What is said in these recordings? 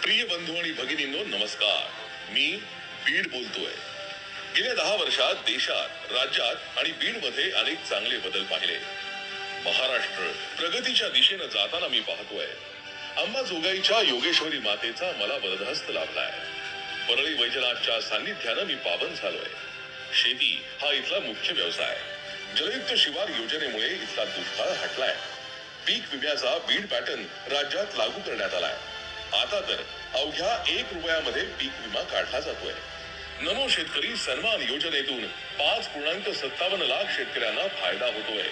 प्रिय बंधू आणि भगिनींनो, नमस्कार. मी बीड बोलतोय. गेल्या 10 वर्षात देशात, राज्यात आणि बीडमध्ये अनेक चांगले बदल पाहिले. महाराष्ट्र प्रगतीच्या दिशेने जाताना मी पाहतोय. अंबाजोगाईच्या योगेश्वरी मातेचा मला वरदहस्त लाभलाय. परळी वैजनाथच्या सान्निध्यानं मी पावन झालोय. शेती हा इथला मुख्य व्यवसाय. जलयुक्त शिवार योजनेमुळे इथला दुष्काळ हटलाय. पीक विम्याचा बीड पॅटर्न राज्यात लागू करण्यात आलाय. आता तर अवघ्या 1 रुपयामध्ये पीक विमा काढला जातोय. नमो शेतकरी सन्मान योजनेतून 5.57 लाख शेतकऱ्यांना फायदा होतोय.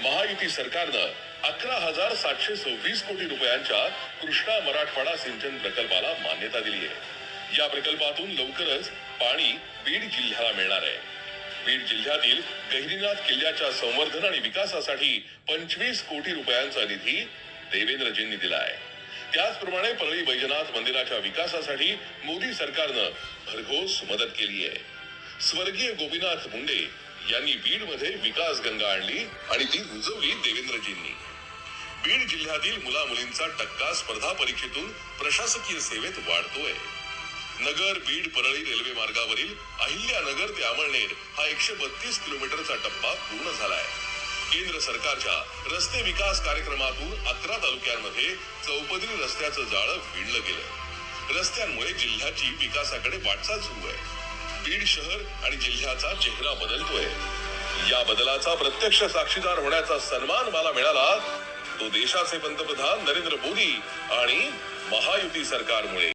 महायुती सरकारनं 11,726 कोटी रुपयांच्या कृष्णा मराठवाडा सिंचन प्रकल्पाला मान्यता दिली आहे. या प्रकल्पातून लवकरच पाणी बीड जिल्ह्याला मिळणार आहे. बीड जिल्ह्यातील गहिनीनाथ किल्ल्याच्या संवर्धन आणि विकासासाठी 25 कोटी रुपयांचा निधी देवेंद्रजींनी दिलाय. त्याचप्रमाणे परळी वैजनाथ मंदिराच्या विकासासाठी मोदी सरकारनं भरघोस मदत केली आहे. स्वर्गीय गोपीनाथ मुंडे यांनी बीड मध्ये विकास गंगा आणली आणि ती रुजवली देवेंद्रजींनी. बीड जिल्ह्यातील मुला मुलींचा टक्का स्पर्धा परीक्षेतून प्रशासकीय सेवेत वाढतोय. नगर बीड परळी रेल्वे मार्गावरील अहिल्यानगर ते अमळनेर हा 132 किलोमीटरचा टप्पा पूर्ण झालाय. केंद्र सरकारच्या रस्ते विकास कार्यक्रमातून 11 तालुक्यांमध्ये चौपदरी रस्त्याचं जाळं विणलं गेलं. रस्त्यांमुळे जिल्ह्याची विकासाकडे वाटचाल सुरू आहे. बीड शहर आणि जिल्ह्याचा चेहरा बदलतोय. या बदलाचा प्रत्यक्ष साक्षीदार होण्याचा सन्मान मला मिळाला तो देशाचे पंतप्रधान नरेंद्र मोदी आणि महायुती सरकारमुळे.